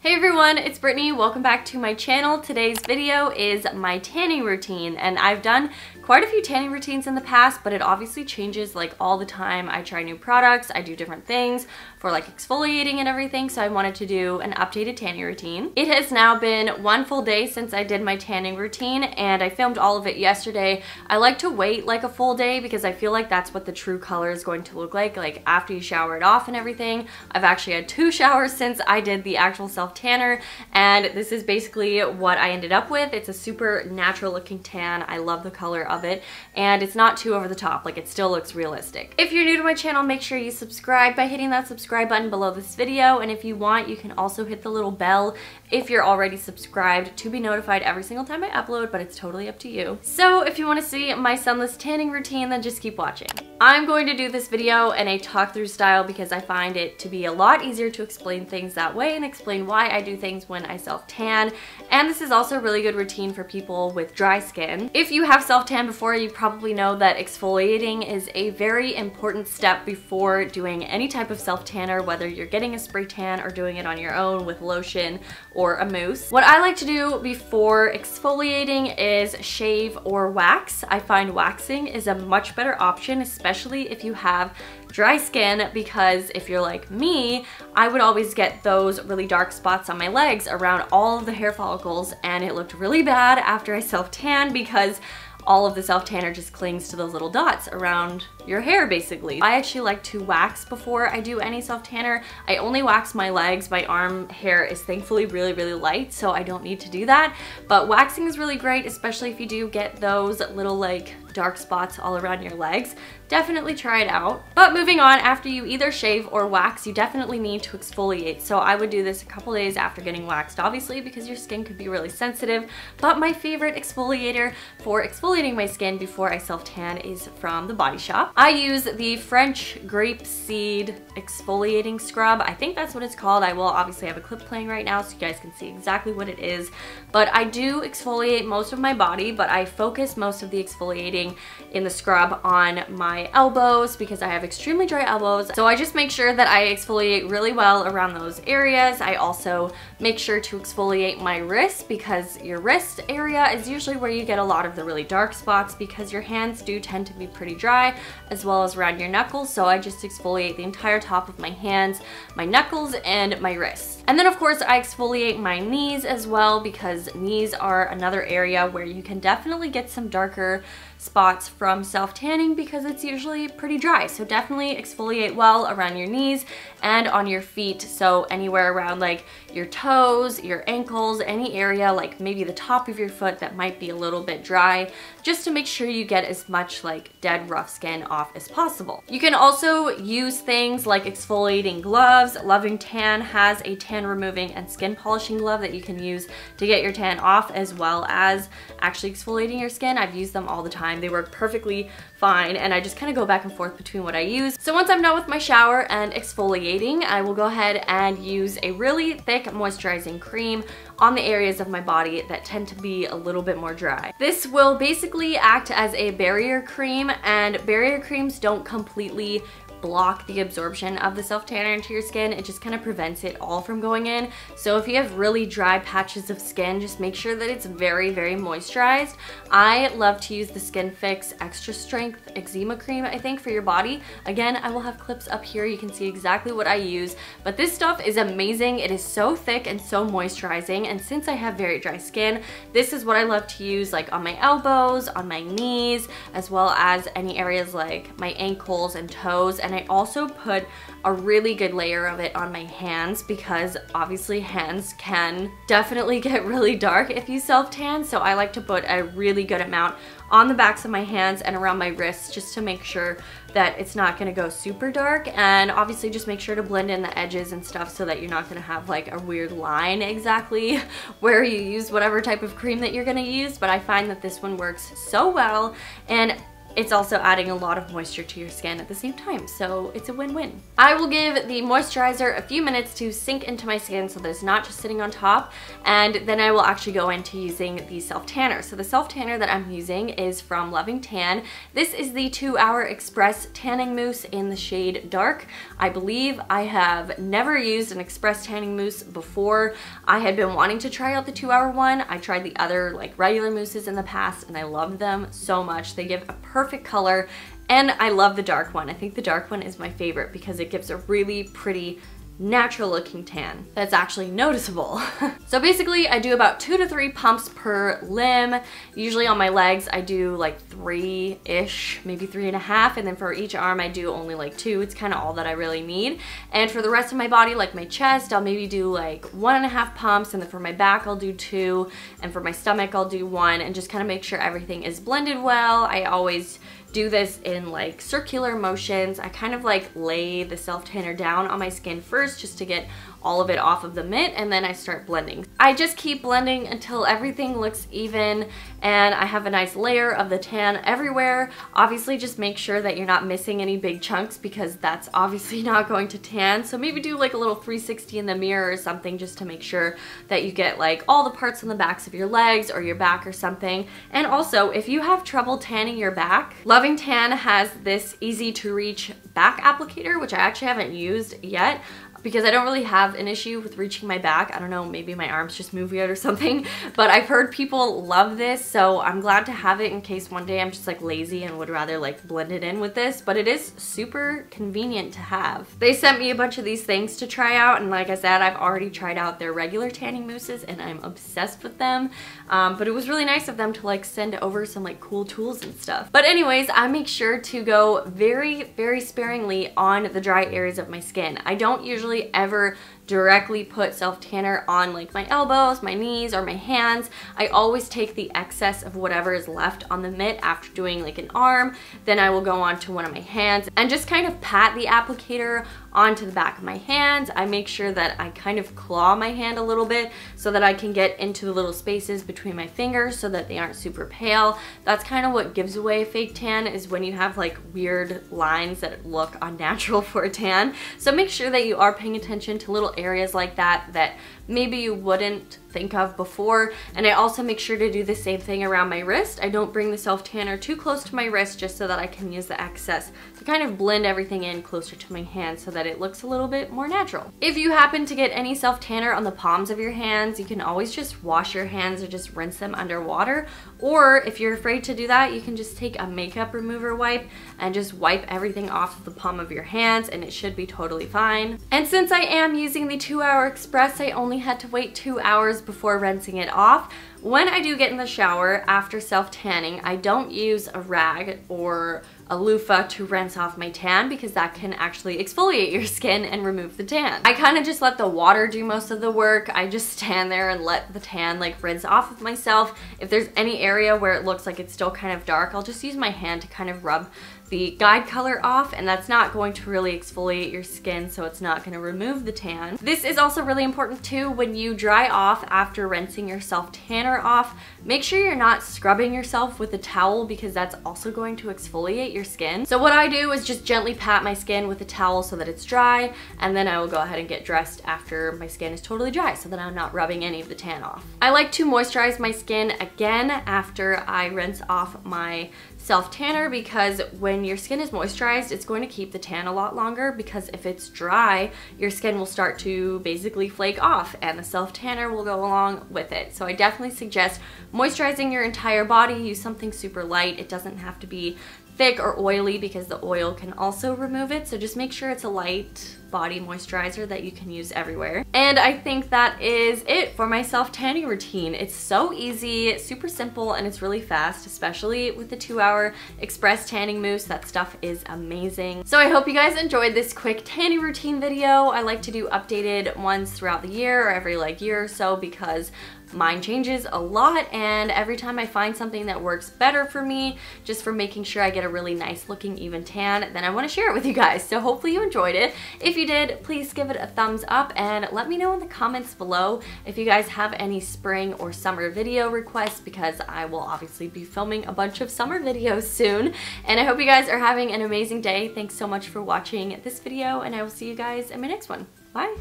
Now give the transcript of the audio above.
Hey everyone, it's Brittany. Welcome back to my channel. Today's video is my tanning routine, and I've done quite a few tanning routines in the past, but it obviously changes like all the time. I try new products, I do different things for like exfoliating and everything, so I wanted to do an updated tanning routine. It has now been one full day since I did my tanning routine, and I filmed all of it yesterday. I like to wait like a full day because I feel like that's what the true color is going to look like after you shower it off and everything. I've actually had 2 showers since I did the actual self-tanner, and this is basically what I ended up with. It's a super natural looking tan. I love the color of it, and it's not too over the top. Like, it still looks realistic. If you're new to my channel, make sure you subscribe by hitting that subscribe button below this video, and if you want, you can also hit the little bell if you're already subscribed to be notified every single time I upload, but it's totally up to you. So if you want to see my sunless tanning routine, then just keep watching. I'm going to do this video in a talk through style because I find it to be a lot easier to explain things that way and explain why I do things when I self-tan, and this is also a really good routine for people with dry skin. If you have self-tan before, you probably know that exfoliating is a very important step before doing any type of self-tanner, whether you're getting a spray tan or doing it on your own with lotion or a mousse. What I like to do before exfoliating is shave or wax. I find waxing is a much better option, especially if you have dry skin, because if you're like me, I would always get those really dark spots on my legs around all of the hair follicles, and it looked really bad after I self-tan because all of the self-tanner just clings to those little dots around your hair, basically. I actually like to wax before I do any self-tanner. I only wax my legs. My arm hair is thankfully really light, so I don't need to do that. But waxing is really great, especially if you do get those little like dark spots all around your legs. Definitely try it out. But moving on, after you either shave or wax, you definitely need to exfoliate. So I would do this a couple days after getting waxed, obviously, because your skin could be really sensitive. But my favorite exfoliator for exfoliating my skin before I self-tan is from the Body Shop. I use the French grape seed exfoliating scrub. I think that's what it's called. I will obviously have a clip playing right now so you guys can see exactly what it is. But I do exfoliate most of my body, but I focus most of the exfoliating in the scrub on my elbows because I have extremely dry elbows. So I just make sure that I exfoliate really well around those areas. I also make sure to exfoliate my wrist because your wrist area is usually where you get a lot of the really dark spots because your hands do tend to be pretty dry, as well as around your knuckles. So I just exfoliate the entire top of my hands, my knuckles, and my wrists. And then of course I exfoliate my knees as well because knees are another area where you can definitely get some darker spots from self-tanning because it's usually pretty dry. So definitely exfoliate well around your knees and on your feet. So anywhere around like your toes, your ankles, any area like maybe the top of your foot that might be a little bit dry, just to make sure you get as much like dead rough skin off as possible. You can also use things like exfoliating gloves. Loving Tan has a tan removing and skin polishing glove that you can use to get your tan off, as well as actually exfoliating your skin. I've used them all the time. They work perfectly fine, and I just kind of go back and forth between what I use. So once I'm done with my shower and exfoliating, I will go ahead and use a really thick moisturizing cream on the areas of my body that tend to be a little bit more dry. This will basically act as a barrier cream, and barrier creams don't completely block the absorption of the self-tanner into your skin. It just kind of prevents it all from going in. So if you have really dry patches of skin, just make sure that it's very moisturized. I love to use the Skin Fix Extra Strength Eczema Cream, I think, for your body. Again, I will have clips up here. You can see exactly what I use, but this stuff is amazing. It is so thick and so moisturizing, and since I have very dry skin, this is what I love to use like on my elbows, on my knees, as well as any areas like my ankles and toes. And I also put a really good layer of it on my hands because obviously hands can definitely get really dark if you self-tan. So I like to put a really good amount on the backs of my hands and around my wrists just to make sure that it's not going to go super dark, and obviously just make sure to blend in the edges and stuff so that you're not going to have like a weird line exactly where you use whatever type of cream that you're going to use. But I find that this one works so well, and it's also adding a lot of moisture to your skin at the same time, so it's a win-win. I will give the moisturizer a few minutes to sink into my skin so that it's not just sitting on top, and then I will actually go into using the self-tanner. So the self-tanner that I'm using is from Loving Tan. This is the 2-Hour Express Tanning Mousse in the shade Dark. I believe I have never used an Express Tanning Mousse before. I had been wanting to try out the 2-Hour one. I tried the other like regular mousses in the past and I loved them so much. They give a perfect color, and I love the dark one. I think the dark one is my favorite because it gives a really pretty natural looking tan that's actually noticeable. So basically I do about 2 to 3 pumps per limb. Usually on my legs I do like 3-ish, maybe 3.5, and then for each arm I do only like 2. It's kind of all that I really need. And for the rest of my body, like my chest, I'll maybe do like 1.5 pumps, and then for my back I'll do 2, and for my stomach I'll do 1, and just kind of make sure everything is blended well. I always do this in like circular motions. I kind of like lay the self-tanner down on my skin first just to get all of it off of the mitt, and then I start blending. I just keep blending until everything looks even and I have a nice layer of the tan everywhere. Obviously just make sure that you're not missing any big chunks because that's obviously not going to tan. So maybe do like a little 360 in the mirror or something just to make sure that you get like all the parts on the backs of your legs or your back or something. And also if you have trouble tanning your back, Loving Tan has this easy to reach back applicator, which I actually haven't used yet because I don't really have an issue with reaching my back. I don't know, maybe my arms just move weird or something, but I've heard people love this, so I'm glad to have it in case one day I'm just like lazy and would rather like blend it in with this, but it is super convenient to have. They sent me a bunch of these things to try out, and like I said, I've already tried out their regular tanning mousses and I'm obsessed with them, but it was really nice of them to like send over some like cool tools and stuff. But anyways, I make sure to go very, very sparingly on the dry areas of my skin. I don't usually ever directly put self-tanner on like my elbows, my knees, or my hands. I always take the excess of whatever is left on the mitt after doing like an arm, then I will go on to one of my hands and just kind of pat the applicator onto the back of my hands. I make sure that I kind of claw my hand a little bit so that I can get into the little spaces between my fingers so that they aren't super pale. That's kind of what gives away a fake tan, is when you have like weird lines that look unnatural for a tan. So make sure that you are paying attention to little areas like that that maybe you wouldn't think of before. And I also make sure to do the same thing around my wrist. I don't bring the self-tanner too close to my wrist just so that I can use the excess to kind of blend everything in closer to my hand so that it looks a little bit more natural. If you happen to get any self-tanner on the palms of your hands, you can always just wash your hands or just rinse them under water. Or if you're afraid to do that, you can just take a makeup remover wipe and just wipe everything off of the palm of your hands and it should be totally fine. And since I am using the 2-Hour Express, I only had to wait 2 hours before rinsing it off. When I do get in the shower after self-tanning, I don't use a rag or a loofah to rinse off my tan because that can actually exfoliate your skin and remove the tan. I kind of just let the water do most of the work. I just stand there and let the tan like rinse off of myself. If there's any area where it looks like it's still kind of dark, I'll just use my hand to kind of rub the guide color off, and that's not going to really exfoliate your skin, so it's not going to remove the tan. This is also really important too. When you dry off after rinsing your self-tanner off, make sure you're not scrubbing yourself with a towel because that's also going to exfoliate your skin. So what I do is just gently pat my skin with a towel so that it's dry, and then I will go ahead and get dressed after my skin is totally dry so that I'm not rubbing any of the tan off. I like to moisturize my skin again after I rinse off my self-tanner because when your skin is moisturized, it's going to keep the tan a lot longer, because if it's dry, your skin will start to basically flake off and the self-tanner will go along with it. So I definitely suggest moisturizing your entire body. Use something super light. It doesn't have to be thick or oily because the oil can also remove it. So just make sure it's a light body moisturizer that you can use everywhere. And I think that is it for my self-tanning routine. It's so easy, super simple, and it's really fast, especially with the 2-Hour Express Tanning Mousse. That stuff is amazing. So I hope you guys enjoyed this quick tanning routine video. I like to do updated ones throughout the year or every like year or so because mine changes a lot, and every time I find something that works better for me, just for making sure I get a really nice looking even tan, then I want to share it with you guys. So hopefully you enjoyed it. If you you did, please give it a thumbs up and let me know in the comments below if you guys have any spring or summer video requests, because I will obviously be filming a bunch of summer videos soon. And I hope you guys are having an amazing day. Thanks so much for watching this video, and I will see you guys in my next one. Bye!